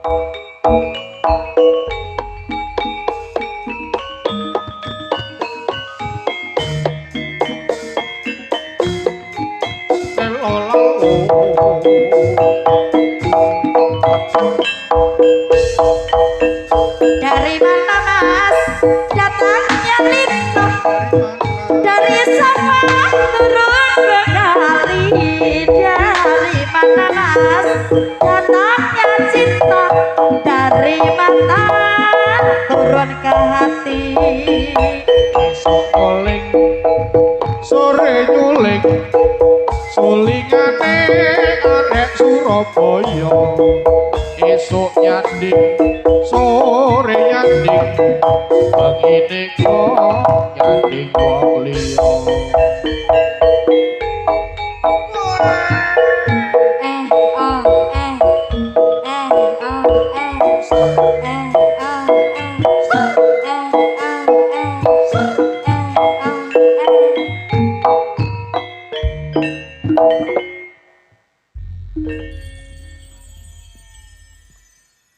Dari mana mas datangnya Lino? Dari sama turun dari mana mas datangnya cinta? Dari mata turun ke hati. Esok koling sore nyuling sulingane arek Surabaya. Esok nyanding sore nyanding begini kok nyanding wong liya.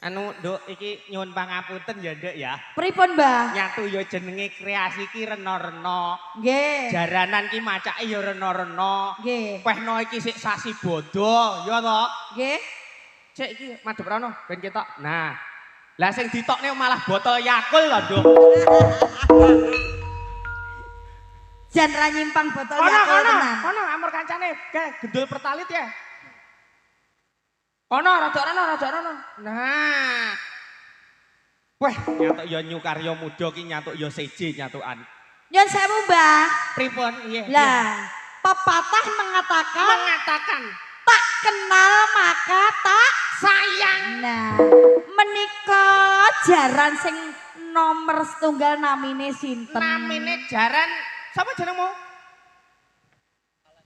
Anu Nduk iki nyuwun pangapunten ya Nduk ya. Pripun Mbah? Nyatu ya jenenge kreasi ki rena-rena. Nggih. Jaranan ki macake ya rena-rena. Nggih. Pehno iki sik sasi bodo, ya to? Nggih. Cek iki madhep rono ben ketok. Nah. Lah sing ditokne malah botol Yakult lho Nduk. Jan ra nyimpang botol Yakult tenan. Kono amur kancane, gendul pertalit ya. Ono rada rono. Nah. Weh, nyatuk ya Nyu Karya Muda ki nyatuk ya seje nyatukan. Nyun sewu, Mbah. Pripun? Nggih. Lah, pepatah mengatakan tak kenal maka tak sayang. Nah, menika jaran sing nomor setunggal namine sinten? Namine jaran sapa jenengmu?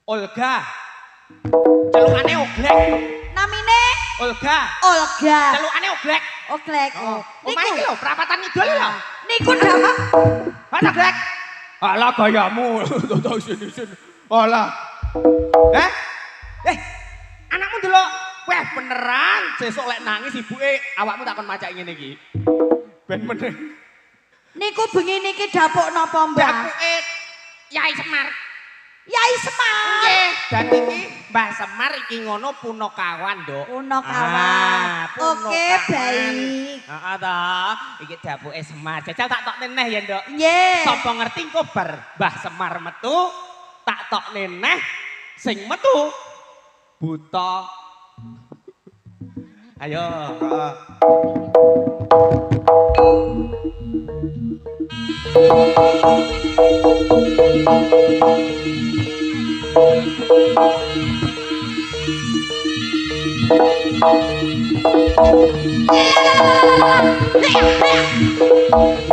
Olga. Celukane Oglek. Namine Olga. Olga. Celukane Oglek. Oglek. Oh, omahe iki lho, perapatan ngidul lho. Niku ndak. Mana Oglek? Alah gayamu. Sini. Alah. Anakmu delok. Weh beneran sesuk lek nangis ibuke awakmu takon macak ngene iki. Ben meneh. Niku bengi niki dapuk napa, Mbah? Dapuke Yai Semar. Yai Semar. Nggih, dan iki Mbah Semar iki ngono punakawan, Nduk. Punakawan. Oke, Punakawan. baik. Heeh ta. Iki dapuke Semar. Jajal tak tokne neh ya, Nduk. Nggih. Sapa ngerti engko bar Mbah Semar metu tak tokne neh sing metu buta. Ayo, heeh.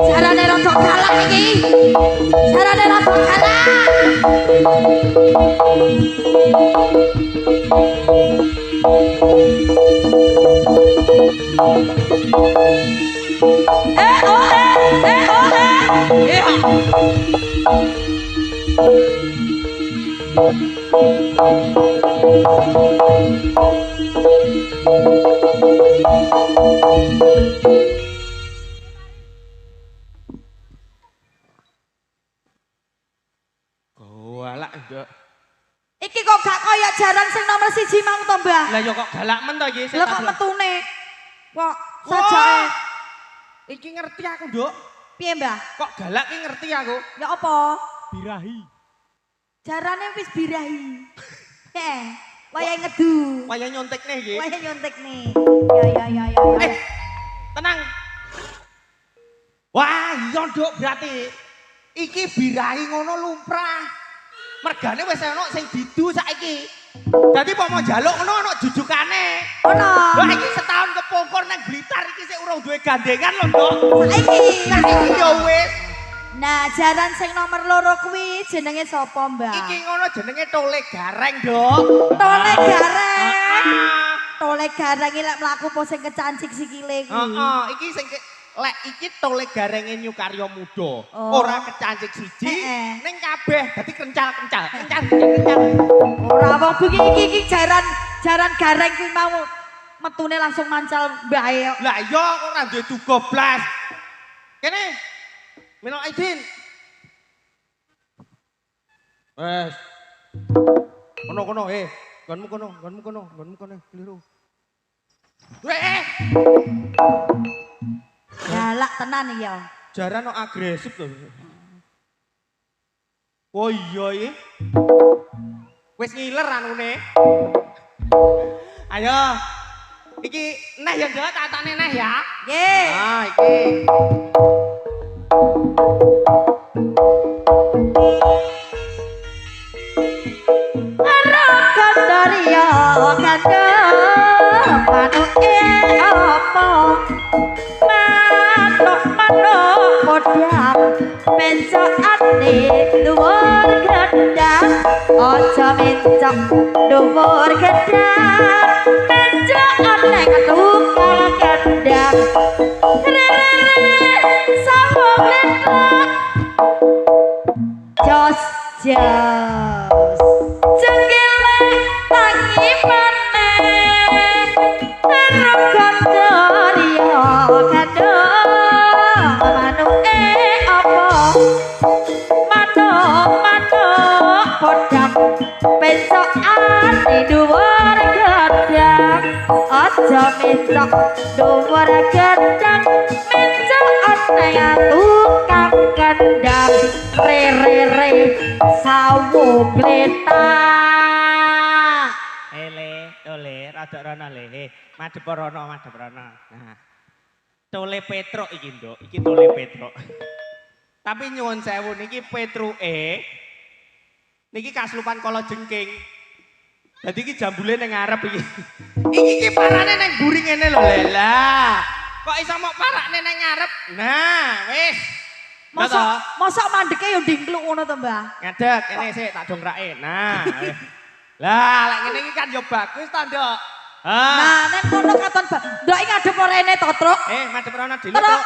Jarane rada galak iki. Jarane rada galak. Galak, Nduk. Iki kok gak kaya jaran sing nomor 1 mang to, Mbah? Lah ya kok galak men to iki. Lha kok metune? Kok sajake? Iki ngerti aku, Nduk. Piye, Mbah? Kok galak ki ngerti aku. Ya apa? Birahi. Jarane wis birahi. Wayah ngedu. Wayah nyontekne iki. Wayah nyontek nih. Ya. Tenang. Wah, iya Nduk berarti iki birahi ngono lumrah. Mergane wis ana sing didu saiki. Dadi apa mau njaluk ngono ana jujukane. Ono. Lah iki setahun kepungkur nang Blitar iki sik urung duwe gandengan lho, Nduk. Saiki. Saiki ya wis. Nah, jaran sing nomor 2 kuwi jenenge sapa, Mbah? Iki ngono jenenge tole gareng, Nduk. Tole gareng. Heeh. Tole gareng iki lek mlaku po sing kecancik sikile kuwi. Heeh, iki sing lek iki tole garenge Nyu Karya Muda. Oh. Ora kecancik siji, Heeh. ning kabeh dadi kencal-kencal. Kencal. Ora wong bengi iki jaran gareng kuwi metune langsung mancal bae. Lah iya kok ora duwe duga blas. Kene. Minal Aidin. Wes. Kono, gonmu kono, keliru. Galak tenan ya. Jarano agresif lho. Oh iya iki. Wis ngiler anune. Ayo. Iki neh ya ndelok tatane neh ya. Nggih. Ah iki. Kandaria kanda manuke apa manuk podang pencokane dhuwur gedang aja mencok dhuwur gedang pencokane tukang gedang sambung letak jos cengkele tangi meneh rogan daria kado manuke apa manuk podang pencokane dhuwur gedang aja mencok dhuwur gedang mencokane tukang kendang re sawo gletak Tole rada rono le. Madhep rono. Nah. Tole Petruk iki, Nduk. Iki tole Petruk. Tapi nyuwun sewu niki Petruke. Niki kaslupan kala jengking. Dadi iki jambule ning ngarep iki. Iki parane ning mburi ngene lho, Lela. Kok iso mok parane ning ngarep? Nah, wis. Mosok mandeke yo ndingkluk ngono to, Mbah? Ngadeg, kene sik tak dongkrake. Nah. Lah, lek ngene iki kan yo bagus to, Nduk. Nah, nek ngono katon, Mbah. Ndok iki ngadep rene to, Truk. Madhep rono dhewe, Truk.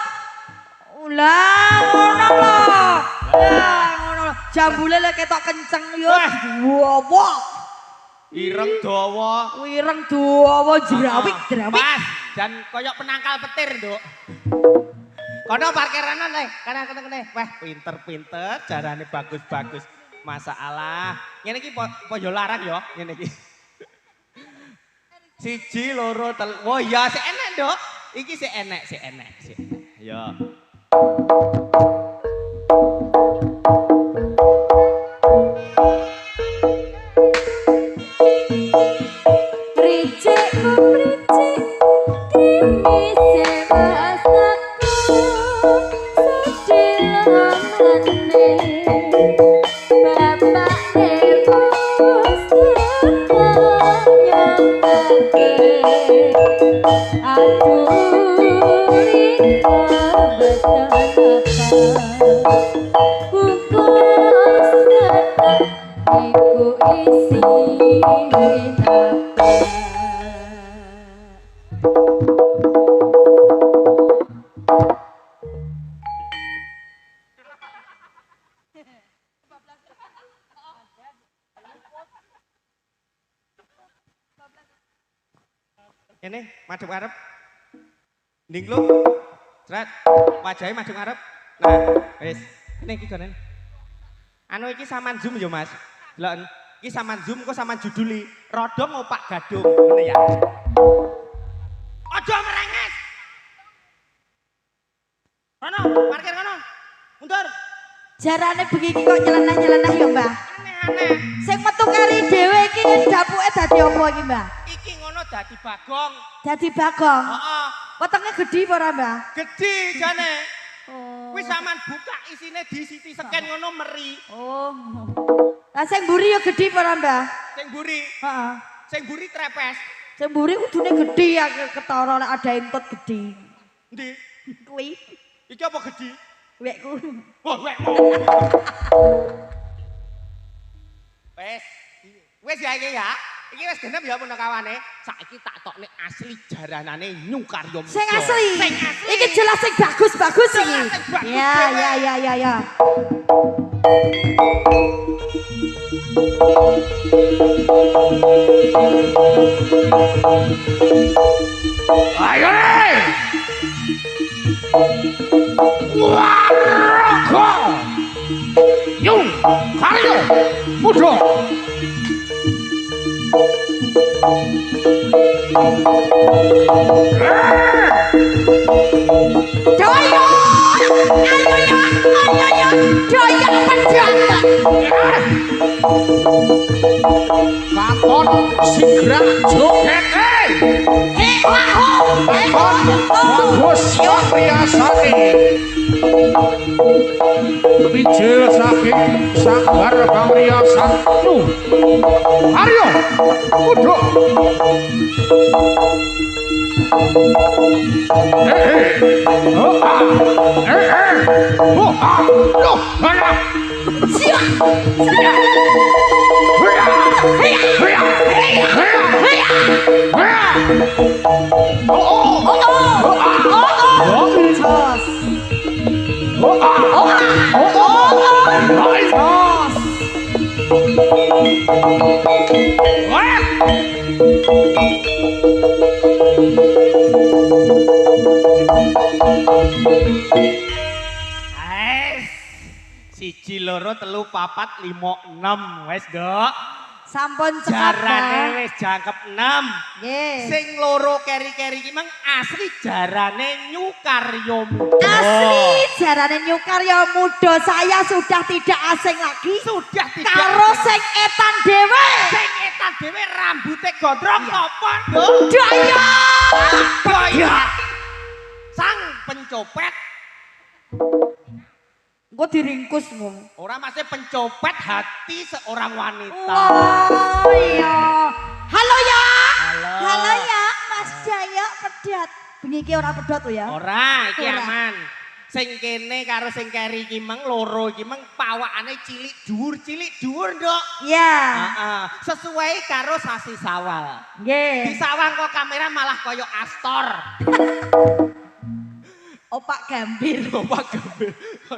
Lah, ngono lho. Lah, ngono lho. Jambule lek ketok kenceng yo. Wowo. Ireng dawa. Ireng dawa jerawik. Mas, jan koyok penangkal petir, Nduk. Kono parkiran le, kene. Wah, pinter, jarane bagus-bagus. Masalah. Ngene iki po yo larang yo, ngene iki. 1 2 3. Oh iya, sik enek, Nduk. Iki sik enek. Yo. Ini madhep ngarep. Ndingkluk. Sret. Wajahe madhep ngarep. Nah, wis. Ini iki gonen. Anu iki saman zoom ya, Mas. Delok iki saman zoom kok saman juduli Rodong Opak Gadung, ngene ya. Aja merenges. Kono, parkir kono. Mundur. Jarane bengi iki kok nyeleneh-nyeleneh ya, Mbah. Aneh-aneh. Sing metu kari dhewe iki dapuke dadi apa iki, Mbah? Iki ngono dadi bagong. Dadi bagong. Heeh. Wetenge gedhi apa ora, Mbah? Gedhi jane. Oh. Wis sampean buka isine di siti seken ngono meri. Oh. Lah sing mburi ya gedhi apa ora, Mbah? Sing mburi. Heeh. Sing mburi trepes. Sing mburi kudune gedhi ya ketara nek ada entut gedhi. Endi? Kuwi Iki apa gedhi? wekku. Oh, wekmu. Wes ya iki ya. Iki wis genep ya pun kawane. Saiki tak tokne asli jaranane Nyukaryo. Sing asli. Iki jelas sing bagus-bagus iki. Ya. Ayo nih. Waraga. Yung Karyo Muda. Doyo! Ayo doyo pedang. Katon sigra joget. Katon bagus riasane. Bijil saking sanggar kawriyasan Karyo Muda. Siji loro telu papat limo enam wes Dok. Sampun cekap. Jarane wis jangkep 6. Nggih. Sing loro keri-keri iki mang asli jarane Nyukaryo Muda. Asli jarane Nyukaryo Muda saya sudah tidak asing lagi. Sudah tidak karo sing etan dhewe. Sing etan dhewe rambute gondrong sapa, Nduk? Daya. Daya. Sang pencopet. Engko diringkus mung. Ora masih pencopet hati seorang wanita. Oh iya. Halo ya. Halo. Halo ya, Mas Jaya pedhot. Bengi iki ora pedhot lho ya. Ora, iki Ora. aman. Sing kene karo sing keri iki mang loro iki mang pawakane cilik dhuwur, Nduk. Iya. Heeh. Sesuai karo sasi Sawal. Di Nggih. sawang kok kamera malah koyo Astor. Opak Gambir. Opak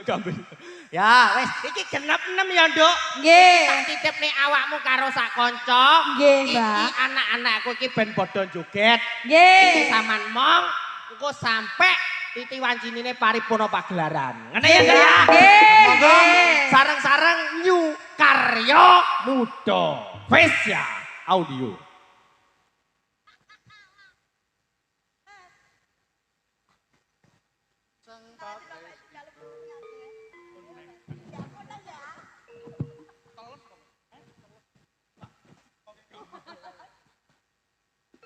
Gambir. Ya, wis iki genep 6 ya, Nduk. Nggih. Tak titipne awakmu karo sak kanca. Nggih, Iki Mbak. anak-anakku iki ben padha joget. Nggih. Iki saman mong engko sampe titi wancinine paripurna pagelaran. Ngene ya, Nduk ya. Nggih. Monggo Nggih. sareng-sareng Nyukaryo Muda. Vesya Audio.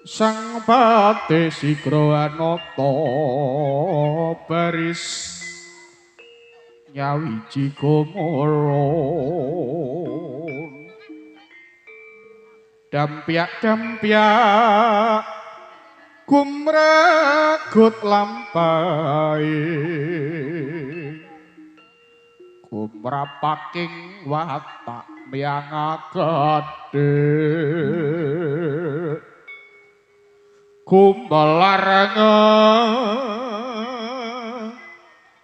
Sang pate sigra anata baris nyawiji gomolon dampyak-dampyak kumregut lampahe kumrapaking watak miangagade kumbalaranga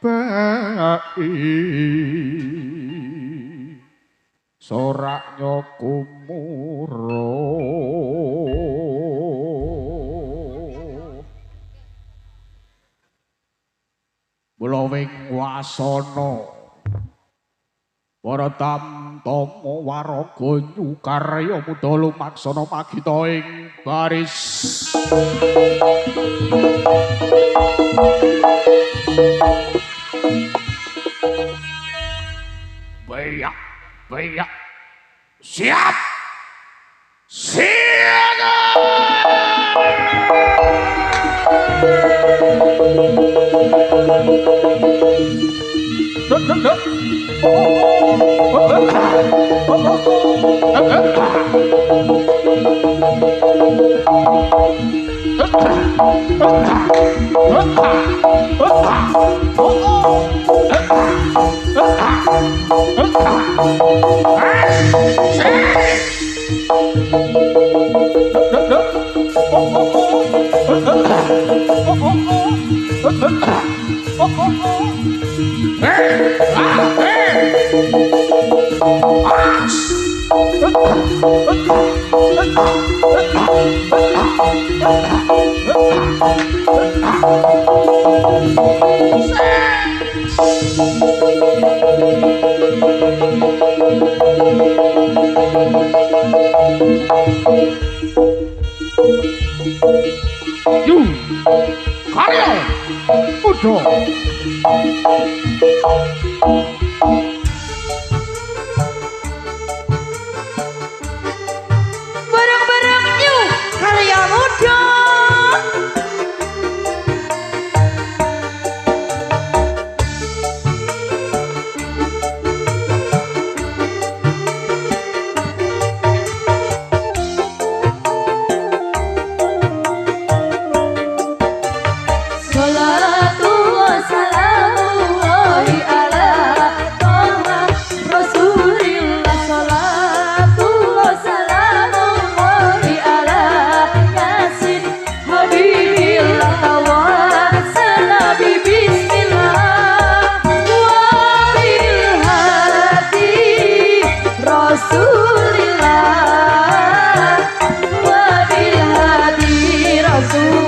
bai soraknya kumuro mulawing wasana para tamtama waraga Nyukaryo Muda lumaksana magita ing baris Bayak, bayak, siap, siaga. Yu, Karyo, Udo. Bareng-bareng yuk karya muda. Salatu wassalamullahi ala Toha Rasulillah. Salatu wassalamullahi ala Yasin Habibillah wa sanabi bismillah wa bil hadi Rasulillah wa bil hadi Rasulillah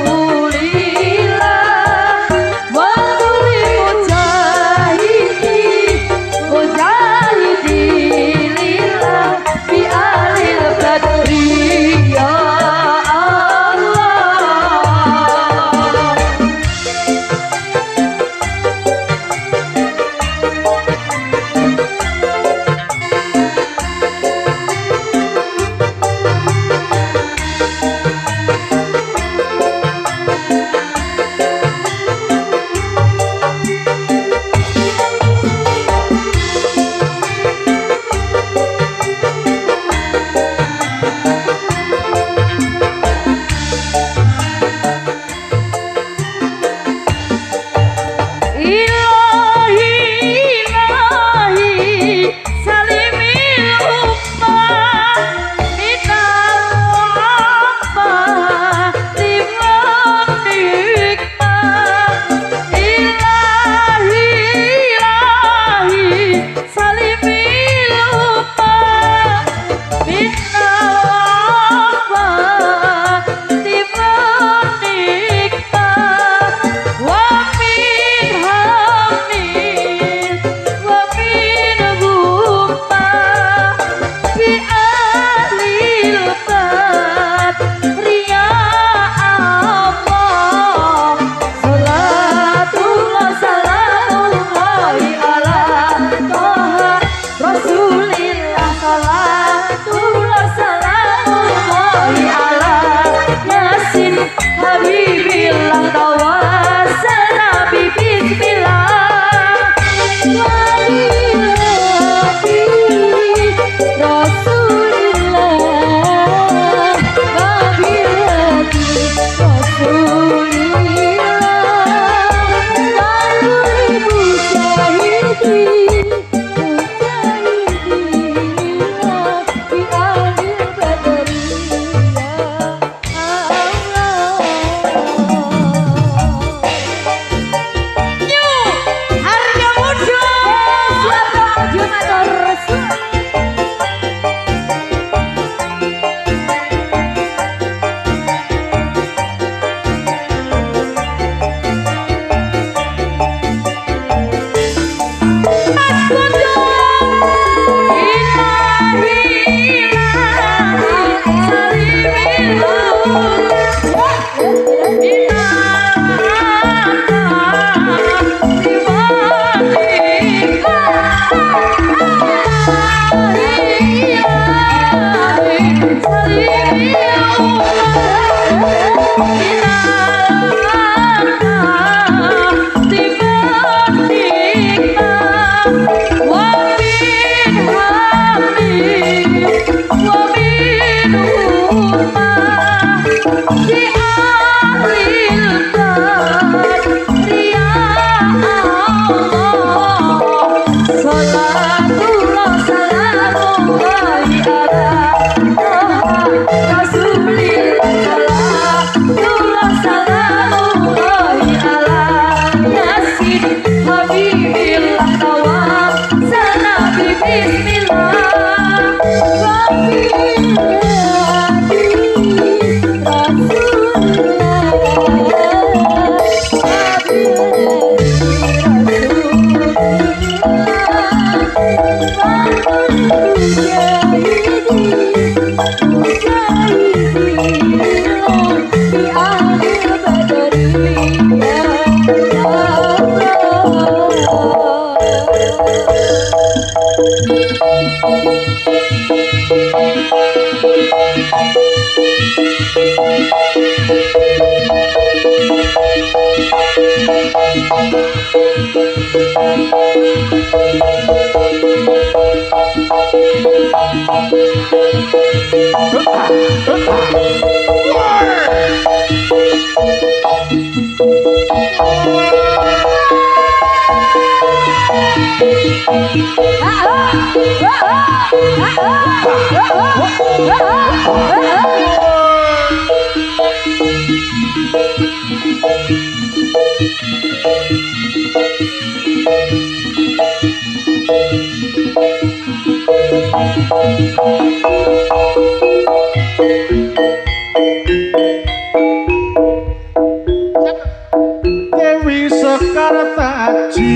Dewi Sekar Taji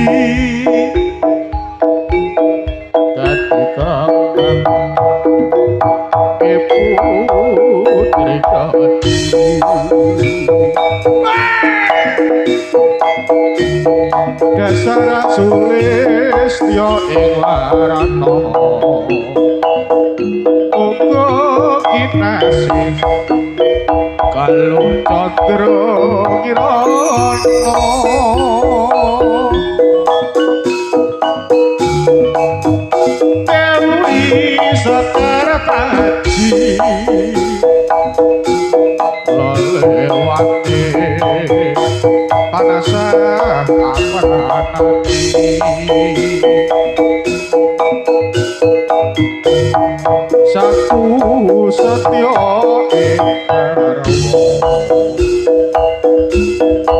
dadi kakang putri dasar sulistya ing warana uga kinasih kalung candra kirana Dewi Sekar Taji lelewati panasah apanati satu setya ing garwa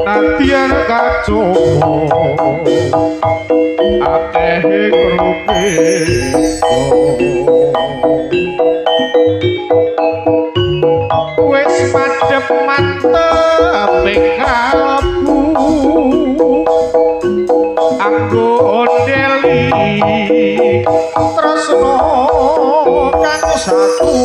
nadyan kacoba akeh krupi wis madhep mantep ing kalbu anggo ndeli tresna kang satu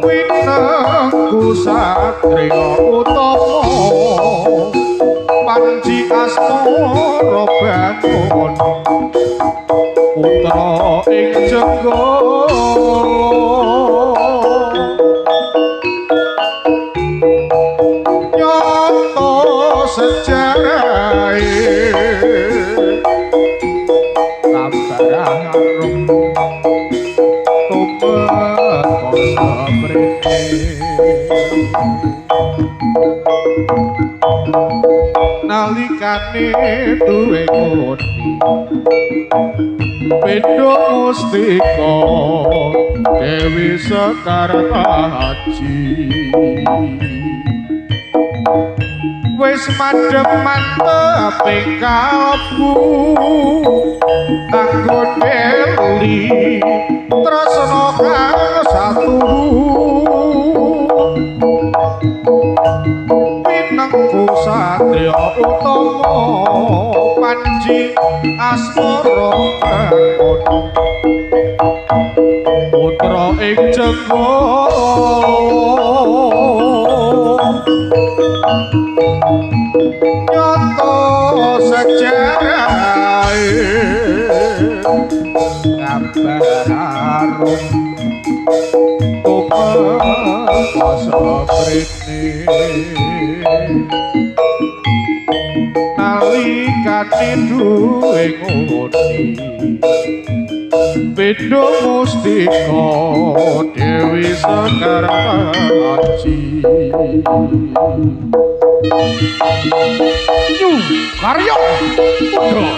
winengku satriya utama panji asmara bangun putra ing jenggot nyoto sejarah kabaran tumeka sabrene nalikane duwe ngoni Beda mustika Dewi Sekar Taji wis madhep mantep ing kalbu kanggo deli tresna kang satu pinengku satriya utama panji asmara bangun putra ing jenggot nyoto sejarah kabaran tumeka sabrene nalikane duwe ngoni beda mustika Dewi Sekar Taji karya putra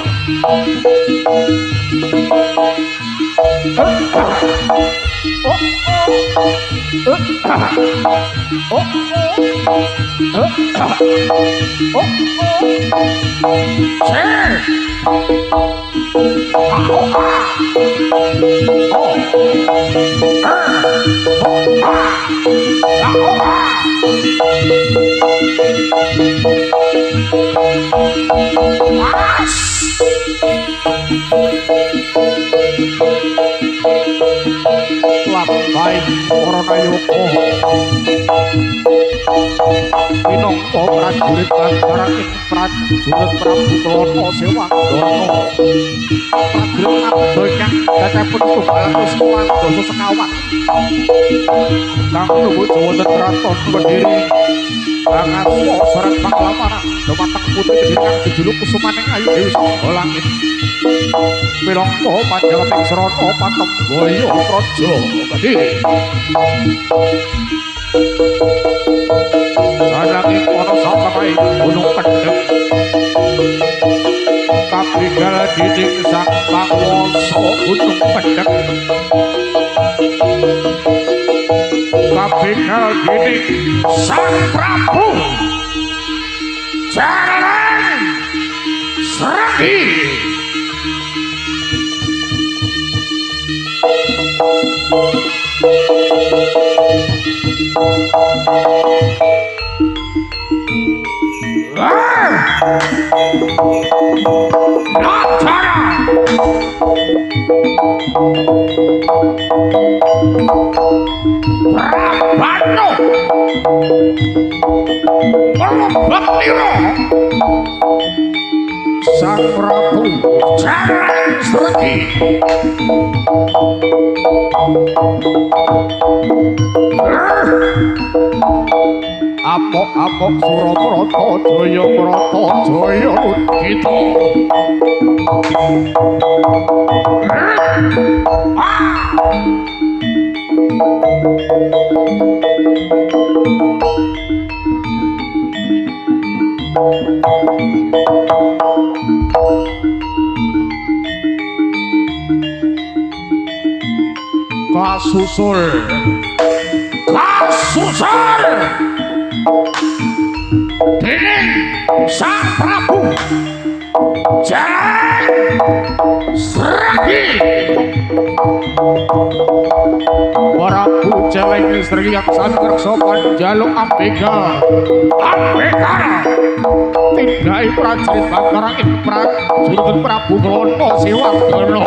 baik Corona Yoko minangka prajurit Bangaraking prajurit Prabu Klono Sewangdono prajurit abdi kang datepun setunggal atus 9 sekawan kang nuwun wonten kraton Kediri Pangarso sorot panglawanan dumateng putri gedhe kang dijuluk kusumaning ayu dewi saka langit. Pilangka panjalaping srana patemboyo praja gedhe. Sananging ana saperai gunung kendheng kapigal dinding sang pangwasa gunung kendheng kapigal dinding sang Prabu Jarang Sregi. Prabano Melebaktiro Sang Prabu Jarang Sregi. Apok-apok Suraprata Jaya Prata Jaya Kita. Kasusul dening Sang Prabu Jarang Sregi. Prabu Jarang Sregi yang sangreksa panjaluk Ambega tindhai prajurit Bangkarang ing prajurit Prabu Klana Sewardana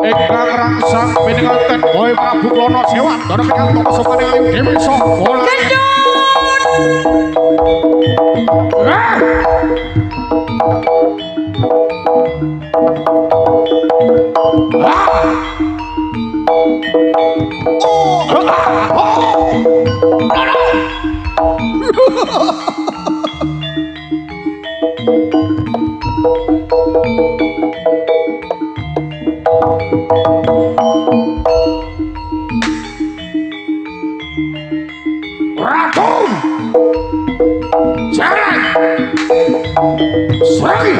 ingkang rangsang pinenganten Boy Prabu Klana Sewardana pikantuk kesupaning ayu dewi saka langit. Ratu Jarang Sregi.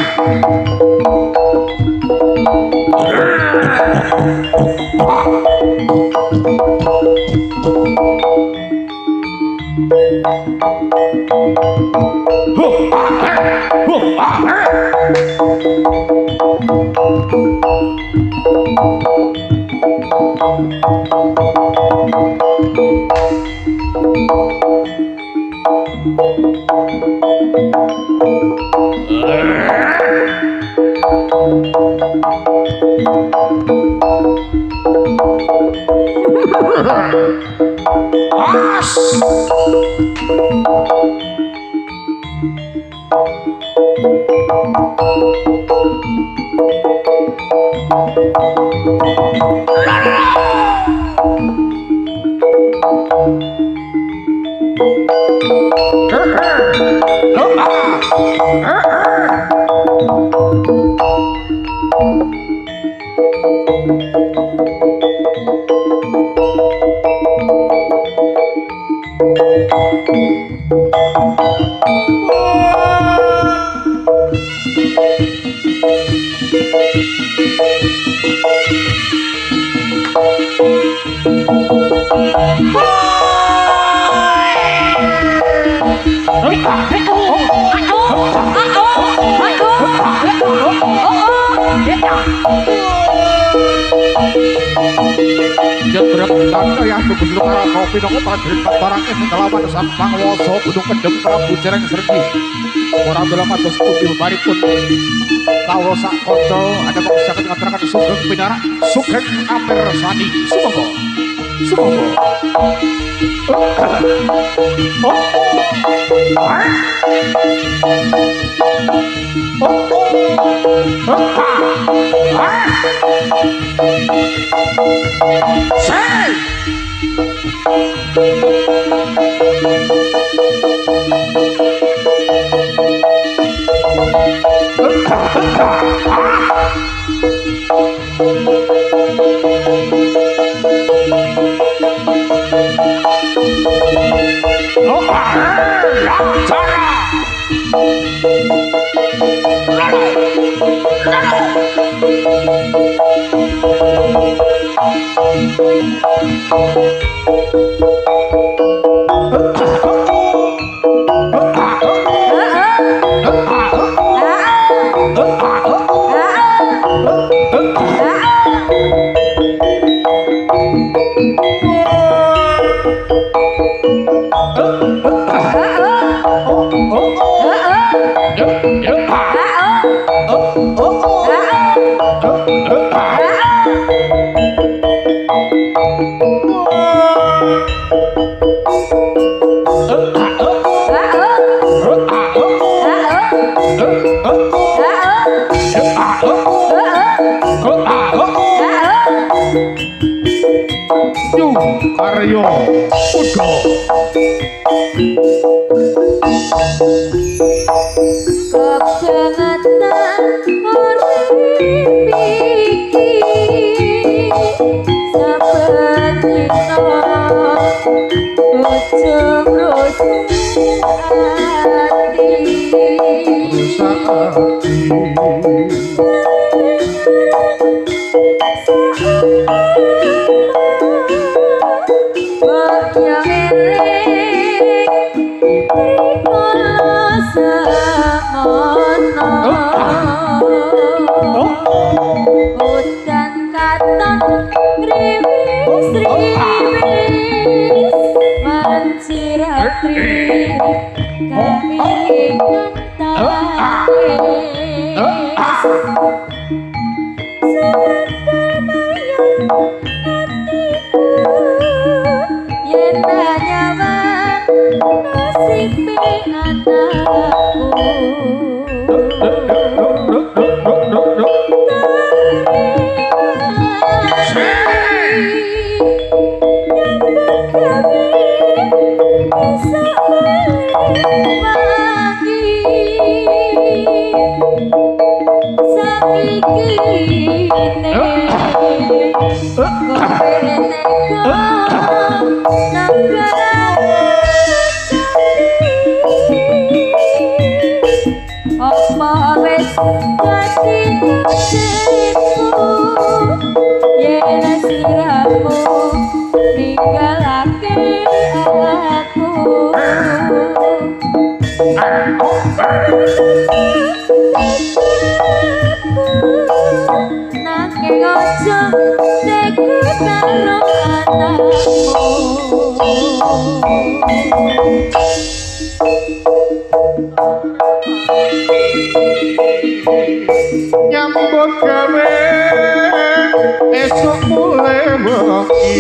Pinangka prajurit Bangkarang ing kalawan sang pangwasa gunung kendheng Prabu Jarang Sregi. Ora kula mados pundi bebaripun kawula sak kanca ada kok saged ngaturaken sugeng pinarak sugeng amirsani. Sumangga. Say Karyo Udo Kebangetan urip iki saben dina ujung rusak ati Sakti Udan katon riwis-riwis manciratri kamiringan tangis Sebenarnya hatiku yen nyaman nasibe anakku Apa wis dadi nasibku yen sliramu ninggalake aku nanging aja teku karo anakmu nyambut gawe esok mulai wengi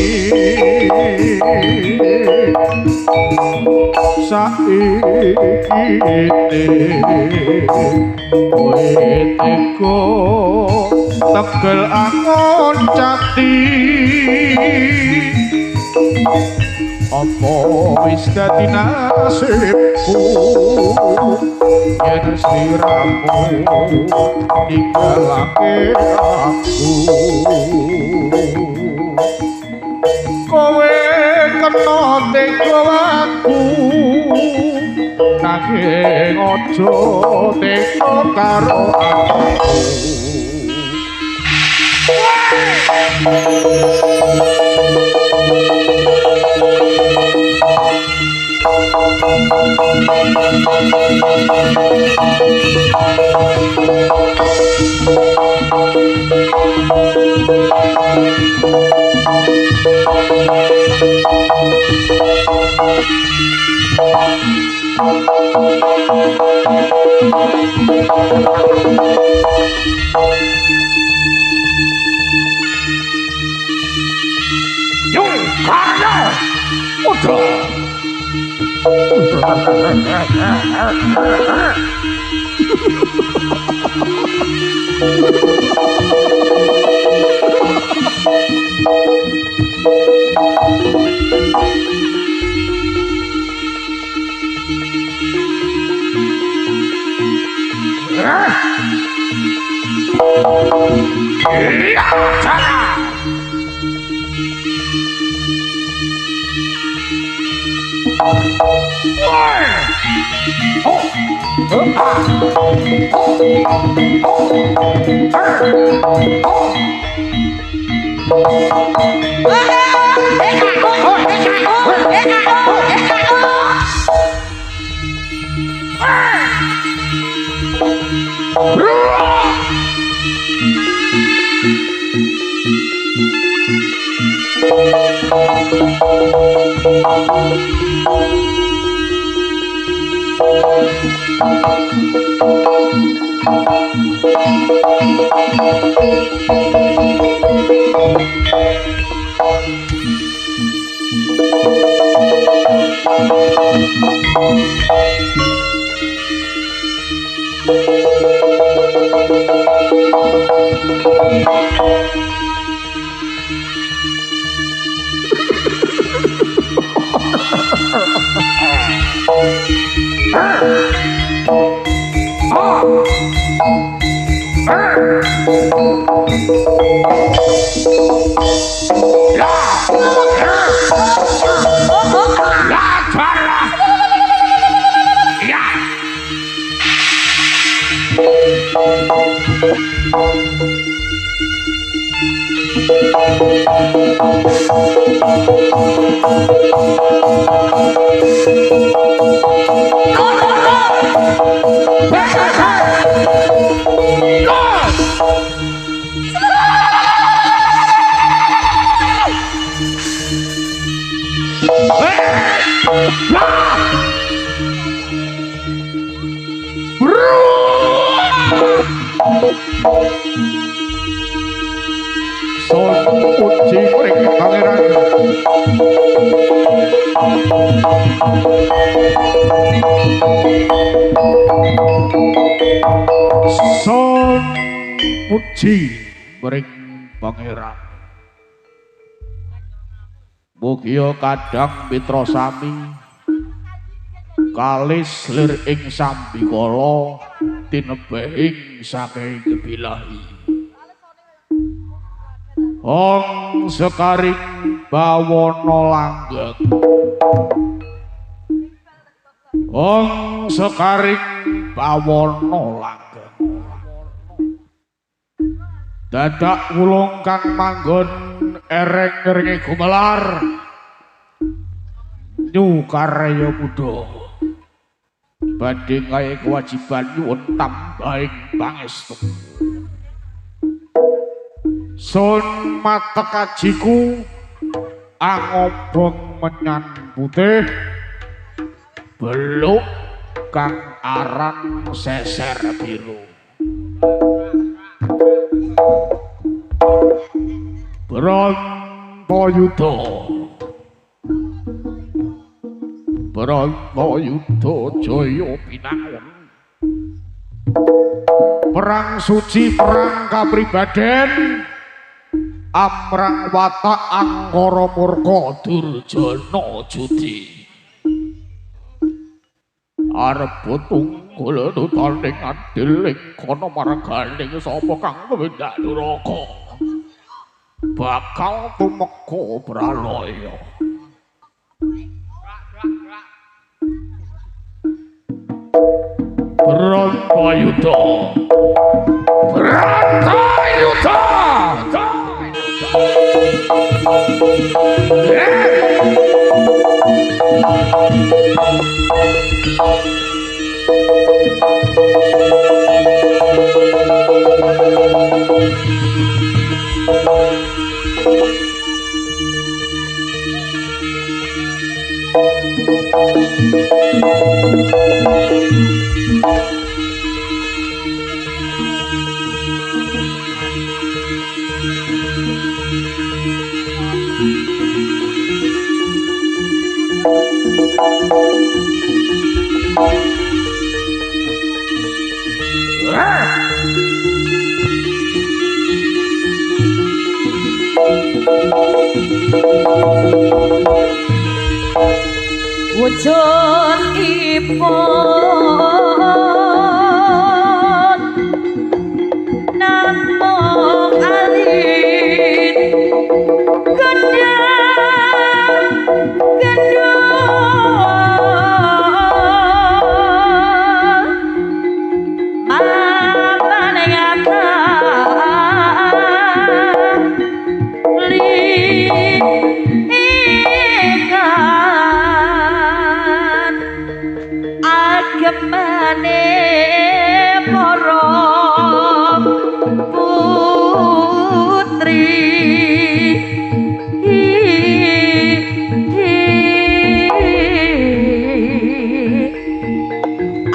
saiki kowe teko tegel angon cati apa wis dadi nasibku yen sliramu ninggalake aku kowe kena teko aku nanging aja teko karo aku Yung Karyo Udo Son uji mring pangeran Son uji mring pangeran Mugia kadang mitra sami kalis lir ing sambikala tinebehing saking kebilahi Ong sekaring bawana langgeng Ong sekaring bawana langgeng dadak wulung kang manggon ereng-erenge gumelar nyukarya muda badhe kaya kewajiban nyuwun tambahing pangestu Sun matekajiku angobong menyan putih beluk kang aran seser biru Brantayuda Brantayuda jaya pinangun perang suci perang kapribaden amrang watak angkara murka durjana judi arep tunggul tanding adil ing kono marganing sapa kang tumindak duraka bakal tumeka pralaya Brantayuda Brantayuda Wujudipun namung alit gendang gendong Ane para putri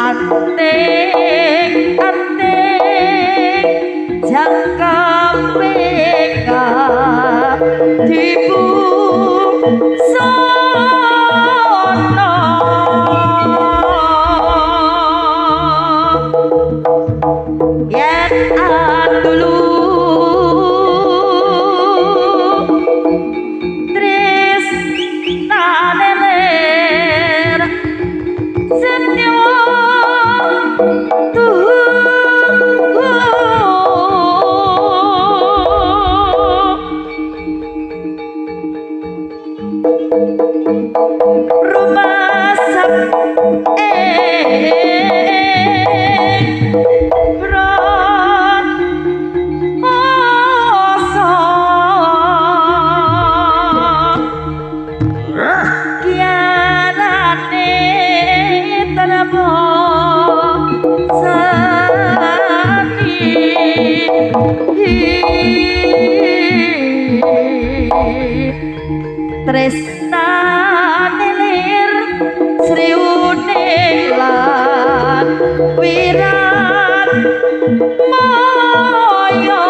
anting jangka peka dibusono yen adulu tresnane ler setyo rumasak ron oso kianane tanamo sani tresnane lir sriune lan wirat moyo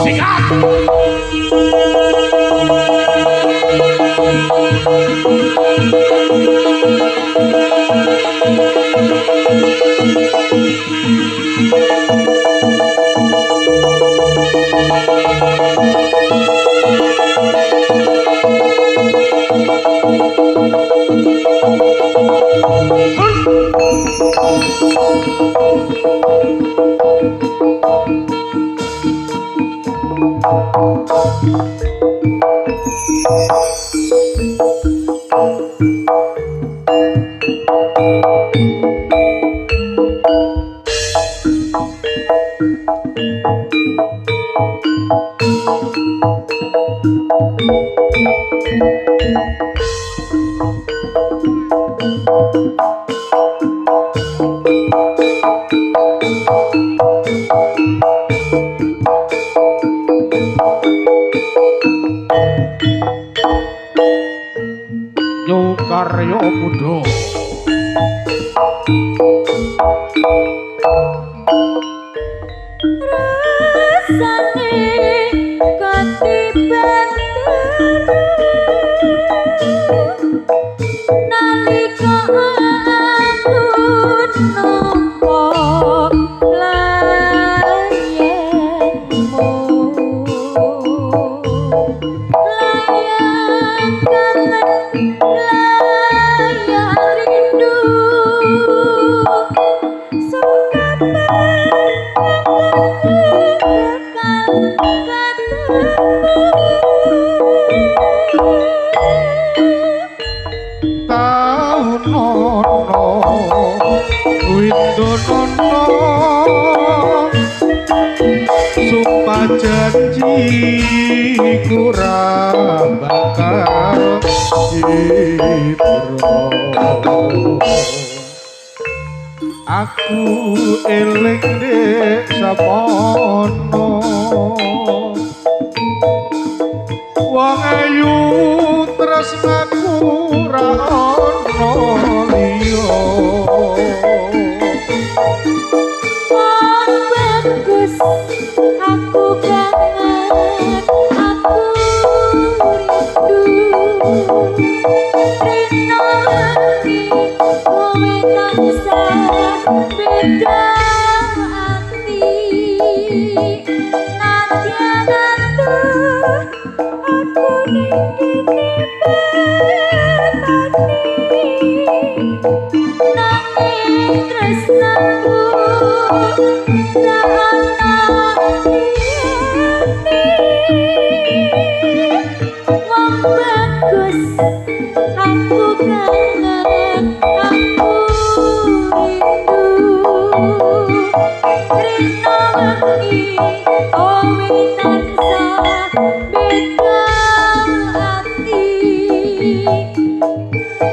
Sikat! Yo karyo muda rasane katiban nalika aku nampa layangmu layang kangen layang rindu Taunono Windonono Sumpah janji kurang bakal dibro Aku eling dek sapono Wong ayu tresnaku ra ono liya bagus aku kangen aku rindu rinani kowe tansah beda ati nadyan atur aku ning kene nanging tresnaku ra ana liyane wong bagus aku kangen aku rindu wengi kowe tansah beda ati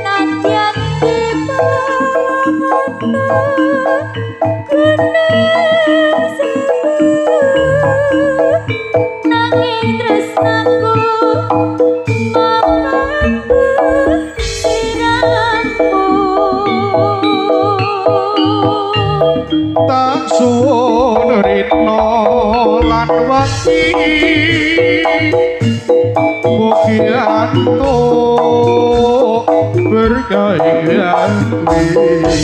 nadyan dipangono gunung sewu nanging tresnaku mamaku siramu tak suwun rino lan wangi mugi antuk berkaian witi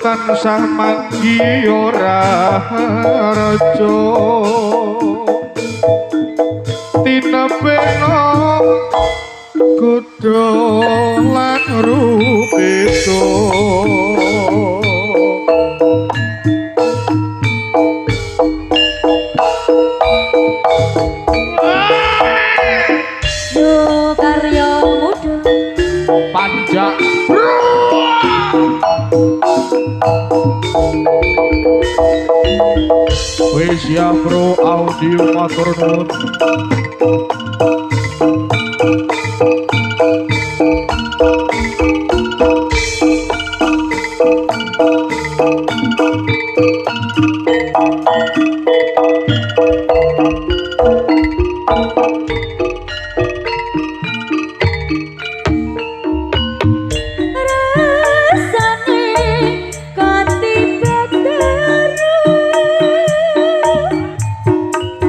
tansah manggi ora raja tinepeno kudu lan rupeto yo karya muda panjak wis ya bro audio matur nuwun rasane katiban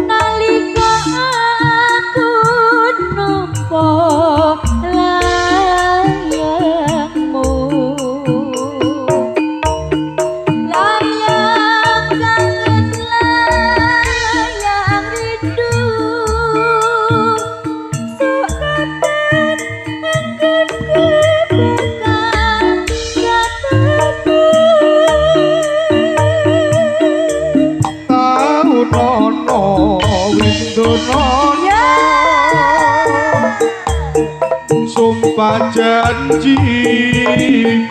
nalika aku nampa layangmu layang kangen layang rindu Sunono sumpah janji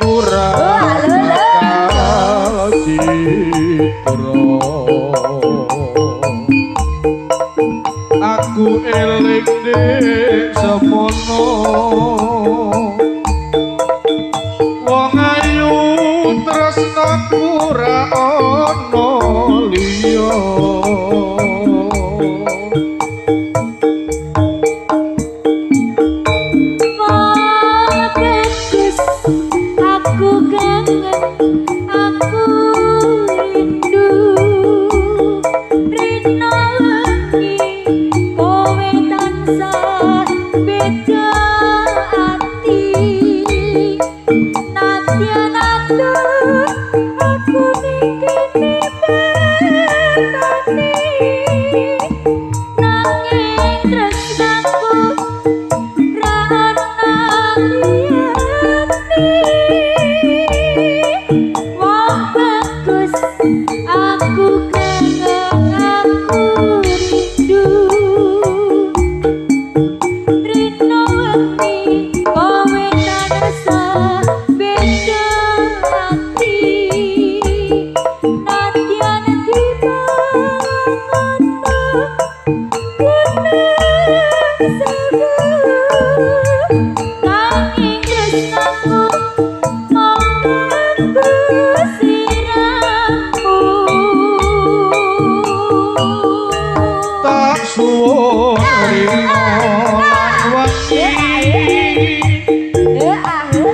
kurang citra aku eling nek semono wong ayu tresnaku ora ana liya Aku kangen, aku rindu, rino wengi kowe tansah beda ati. Nadyan atur aku ning kene bertani, nanging tresnaku ra ana liyane. Wong bagus aku kangen, aku rindu, rino wengi kowe tansah beda ati. Nadyan dibangono kuneng sewu, nanging tresnaku monggo siramu. tak suwun rino wangi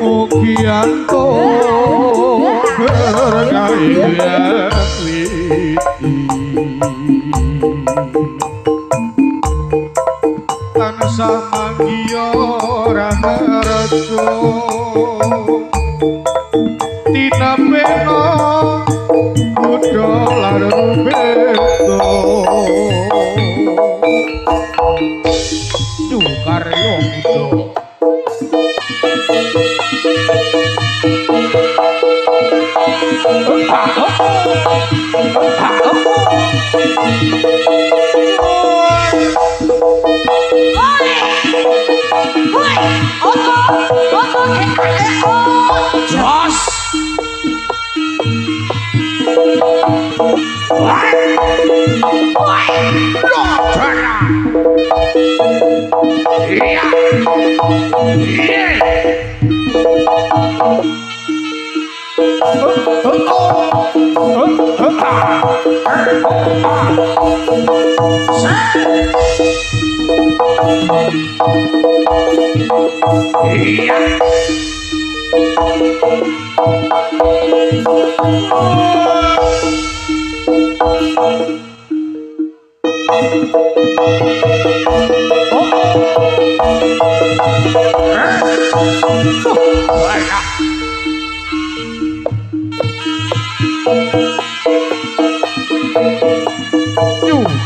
mugi antuk berkaya tansah manggiya raharjo tinapeno kudu lan beto karyo muda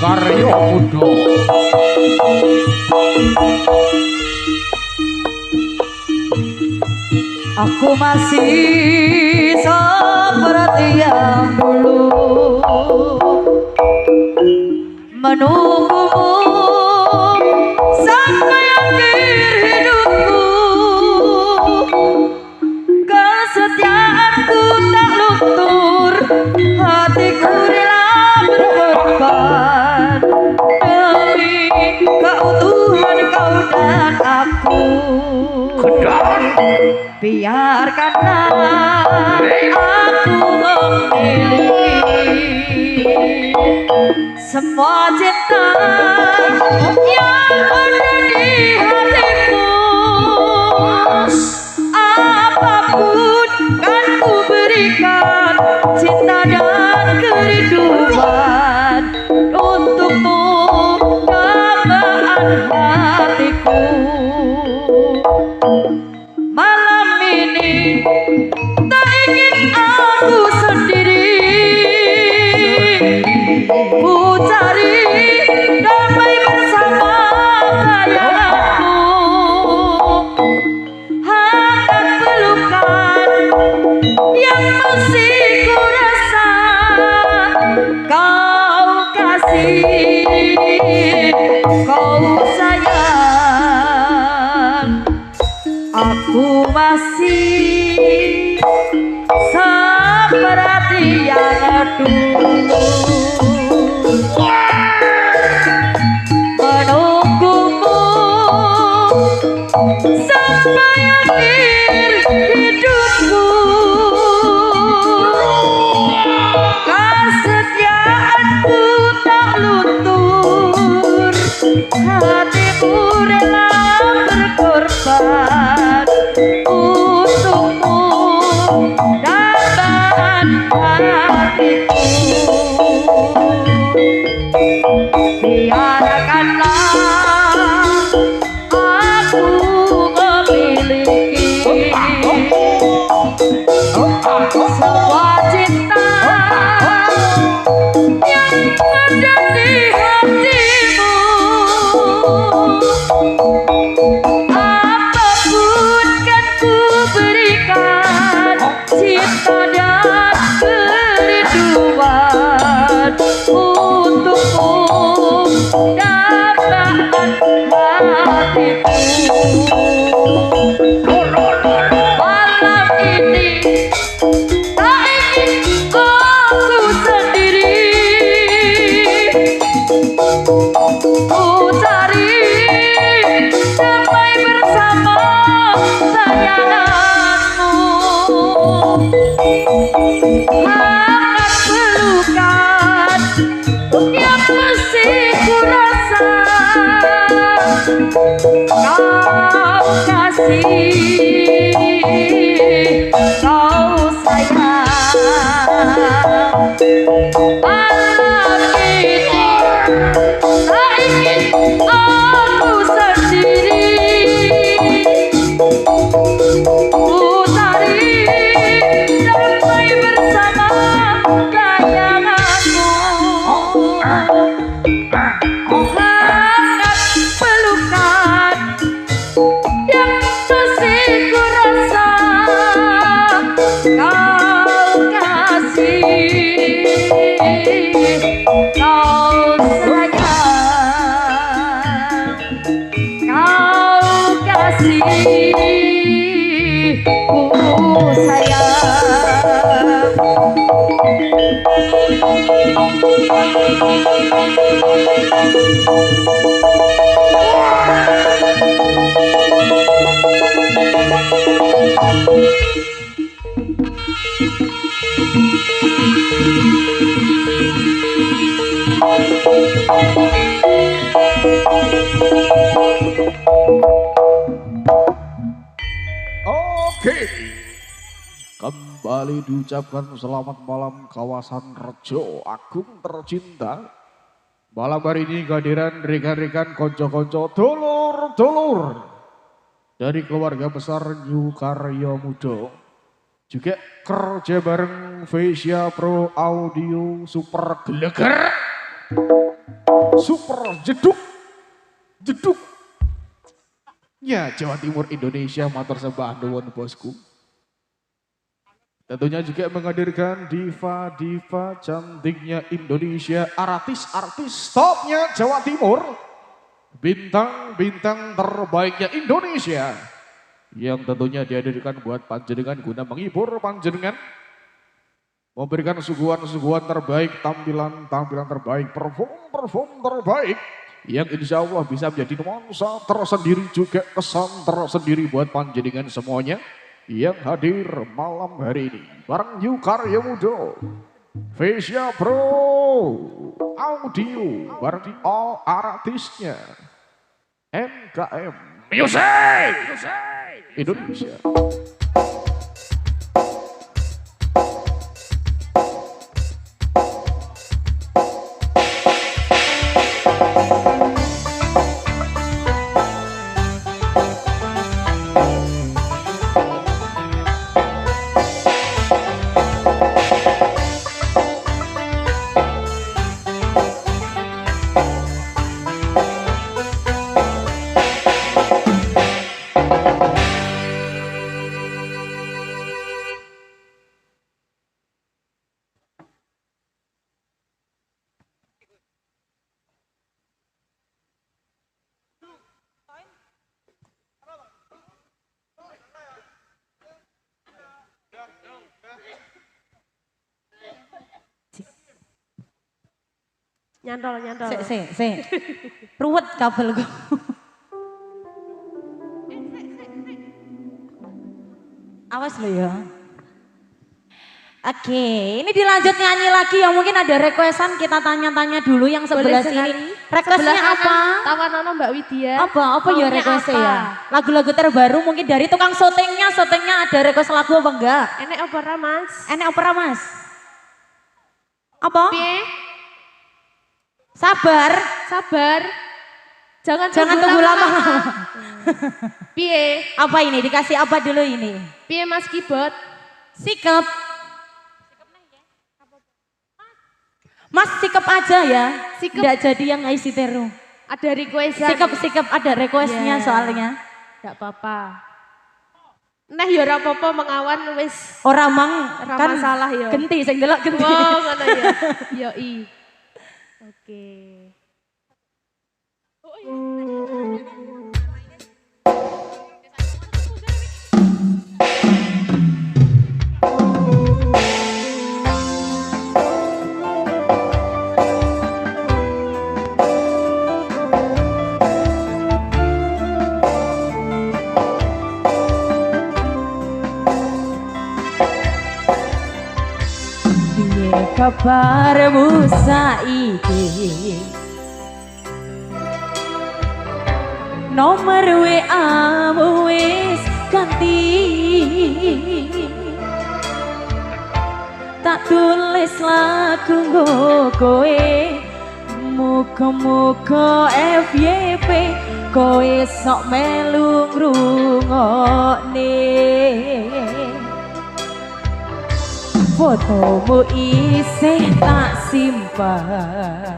karyo muda Aku masih seperti yang dulu menunggumu sampai akhir hidupku. Kesetiaanku tak luntur, hatiku rela berkorban demi keutuhan kau dan aku. Biarkanlah aku memiliki semua cinta yang ada di hatimu. Apapun kan ku berikan cinta dan kerinduan untukmu, dambaan hatiku. Malam ini tak ingin aku sendiri, ku cari damai bersama kasih seperti yang dulu menunggumu sampai akhir hidupku. Kesetiaanku tak luntur, hatiku rela berkorban untukmu dan hatiku. Biarkanlah aku memiliki sebuah cinta yang ada di hatimu. Apapun kan ku berikan cinta dan kerinduan untukmu dapatkan hatiku. Malam ini tak ingin aku sendiri, ku cari damai bersama sayanganmu. Hangat pelukan yang masih ku rasa, kau kasih, kau sayang. Malam ini tak ingin aku sendiri, ku cari damai bersama sayanganmu. Hangat pelukan yang masih ku rasa, kau kasih, kau sayang, kau kasih, ku sayang. Oke, kembali diucapkan selamat malam kawasan Rejo Agung tercinta. Malam hari ini kehadiran rekan-rekan konco-konco dulur-dulur dari keluarga besar New Karya Muda. Juga kerja bareng Vesia Pro Audio Super Geleger, Super Jeduk, ya Jawa Timur Indonesia, matur sembah nuwun bosku. Tentunya juga menghadirkan diva-diva cantiknya Indonesia, artis-artis topnya Jawa Timur, bintang-bintang terbaiknya Indonesia, yang tentunya dihadirkan buat panjenengan guna menghibur panjenengan, memberikan suguhan-suguhan terbaik, tampilan-tampilan terbaik, perform terbaik, yang insya Allah bisa menjadi nuansa tersendiri, juga kesan tersendiri buat panjenengan semuanya yang hadir malam hari ini. Bareng New Karya Muda, Vesia Pro Audio, bareng di all artisnya NKM Music Indonesia. Nyantol. Sik. Ruwet kabelku. Awas lo ya. Oke, ini dilanjut nyanyi lagi ya. Mungkin ada requestan, kita tanya-tanya dulu yang sebelah Boleh sekali. sini. Requestnya apa? Tawanono Mbak Widya. Apa ya Maunya requestnya apa? ya? Lagu-lagu terbaru mungkin dari tukang syutingnya ada request lagu apa enggak? Enek opera Mas. Enek opera Mas? Apa? Piye? Sabar. Jangan Tunggu lama. Piye? Apa ini? Dikasih apa dulu ini? Piye Mas Kibot? Sikap. Mas sikap aja ya. Sikap. Nggak jadi yang isi teru. Ada requestan. Sikap ada requestnya Yeah. soalnya. Enggak apa-apa. Nah ya ora apa-apa mengawan wis Orang mang ora kan masalah ya. genti, sing delok genti. Wow, ngono ya. Yoi. Oke. Piye kabarmu saiki? Nomor WA-mu wis ganti. Tak tulis lagu nggo kowe. Muga-muga FYP kowe sok melu ngrungokne. Fotomu isih tak simpan,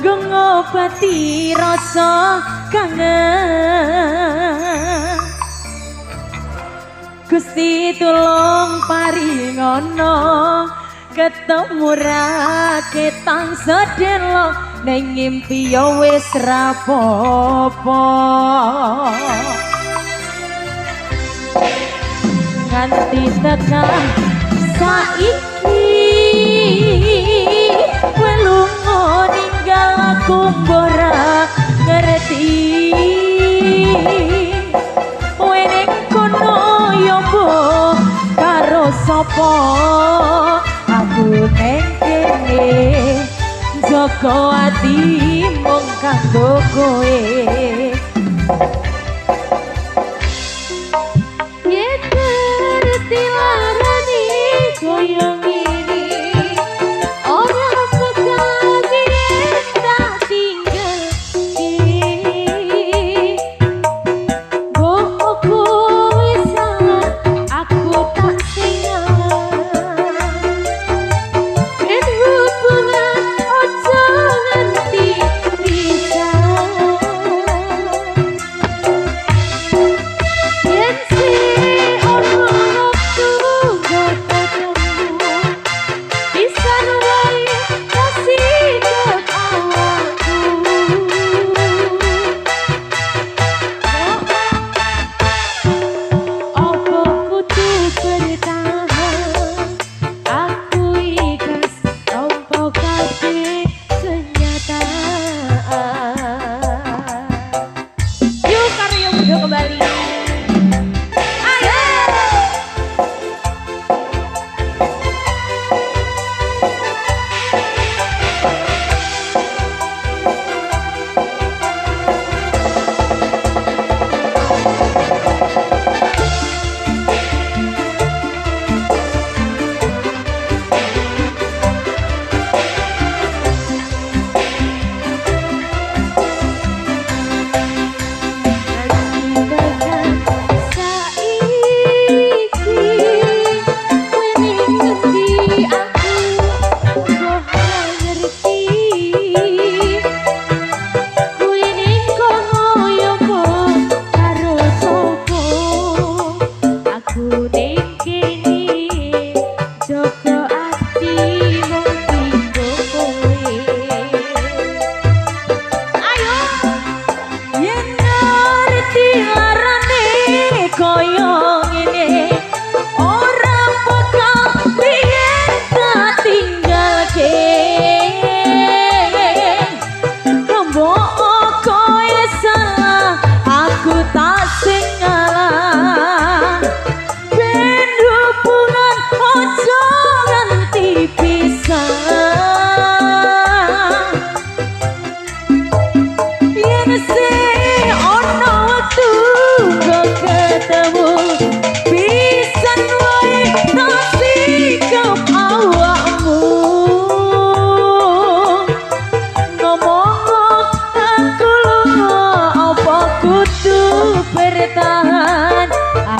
ngobati rasa kangen. Gusti tulung paringono ketemu ra ketang sedelo ning ngimpi ya wis rapopo. Nganti tekan saiki kowe lunga ninggal aku ora ngerti. Kowe ning kono yo mbok karo sapa? Aku ning kene jaga ati mung kanggo kowe. Koyong ini orang pegawai tak tinggal Bohongku salah aku tak tinggal Ben hubungan ojo nganti bisa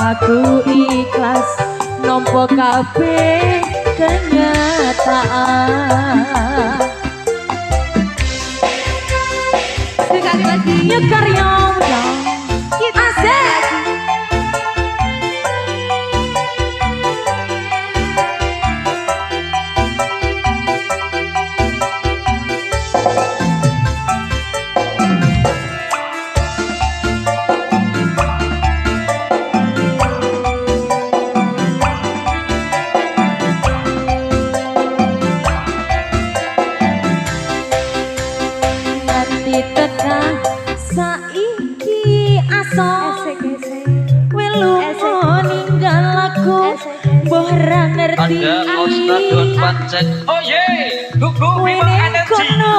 Aku ikhlas nampa kabeh kenyataan. Sekali lagi. Ya karya kita asik. Nanti tekan saiki aso welu ninggal aku mbah ra ngerti. Anda mau stadion pancet. Oh ye, Gugu Bima Energy. Kono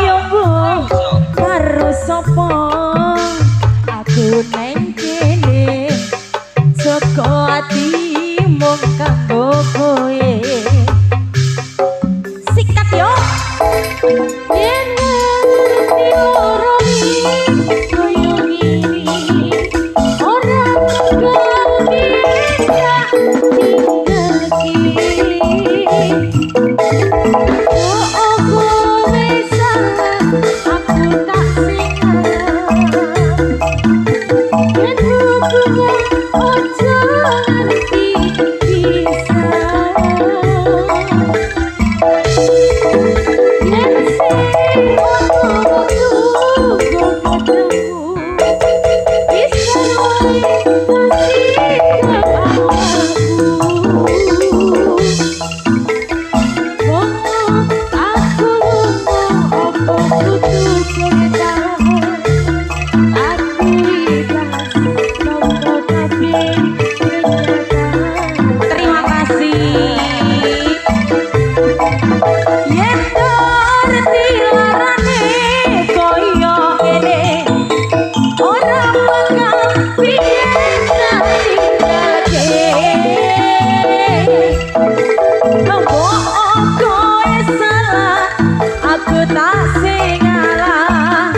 yo mbah karo sapa aku neng kene saka ati mung kanggo kowe. Sikat yo. Yen ngerti ora koyo ngini ora bakal bisa tinggal kini. Oh kowe salah aku tak salah. Yen hubungan ojo nganti pisah. Yen sing ono waktu kok ketemu bisa wae kasih ke aku. Aku kudu bertahan. Aku ikhlas nampa kabeh kenyataan. Terima kasih. Yen ngerti larane koyo ngene ora bakal biyen tinggalke. Mbok kowe salah aku tak sing ngalah.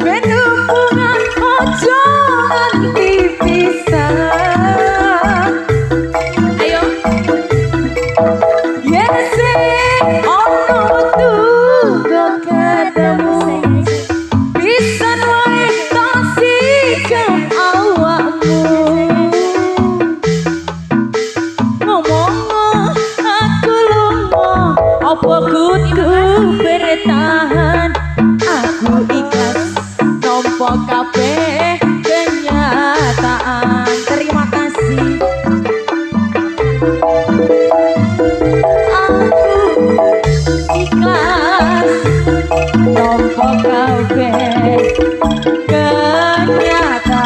Ben hubungan ojo nganti pisah. Ayo. Yen sing ono waktu kok ketemu bisa wae tak sikap awakmu. Ngomong aku lunga apa kudu bertahan. Aku ikhlas nampa kabeh kenyataan. Terima kasih. Aku ikhlas nampa kabeh kenyataan.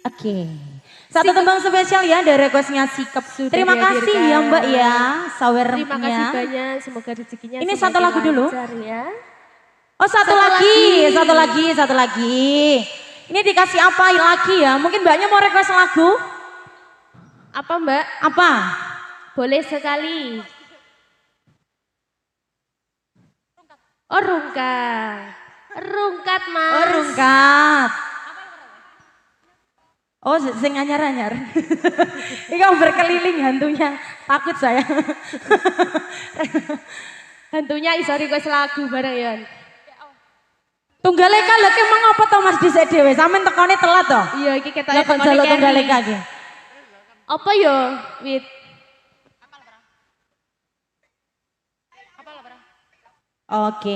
Oke. Satu tembang spesial ya dari requestnya Sikap. Terima kasih ya Mbak ya, sawernya. Terima kasih banyak, semoga rezekinya Ini semakin satu lagu dulu. lancar ya. Oh satu lagi. Ini dikasih apa lagi ya? Mungkin Mbaknya mau request lagu? Apa Mbak? Apa? Boleh sekali. Oh rungkat. Rungkat Mas. Oh rungkat. Oh sing anyar-anyar. Ini kamu berkeliling hantunya. Takut saya. Hantunya iso request lagu bareng ya. Tunggaleka lho ki mang apa to Mas dhisik dhewe? Sampeyan tekone telat to? Iya iki kita Lah kok njaluk Tunggaleka iki. Apa yo? Wit. Oke.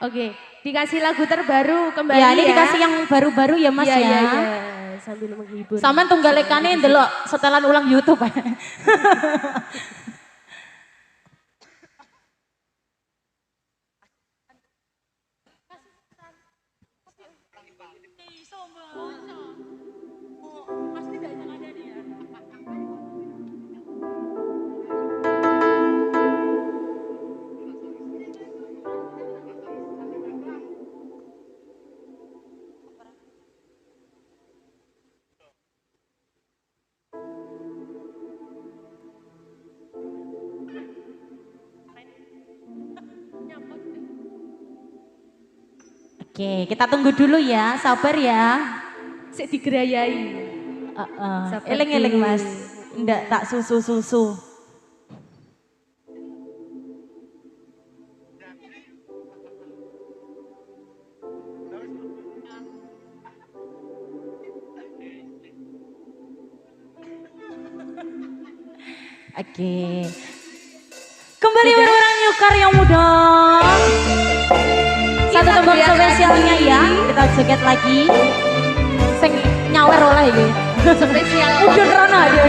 Oke, dikasih lagu terbaru kembali Ya ya. ini dikasih yang baru-baru ya Mas Iya, ya. iya, iya. Sambil menghibur. Sampeyan Tunggalekane ndelok setelan ulang YouTube. Oke, kita tunggu dulu ya, sabar ya. Sik digerayai. Sabar Eling-eling dulu. Mas, ndak tak susu-susu. Oke. Kembali berperan New Karya Muda. Satu tembang spesialnya ya, kita joget lagi. Sing nyawer oleh iki. Spesial. Udah Rana dia.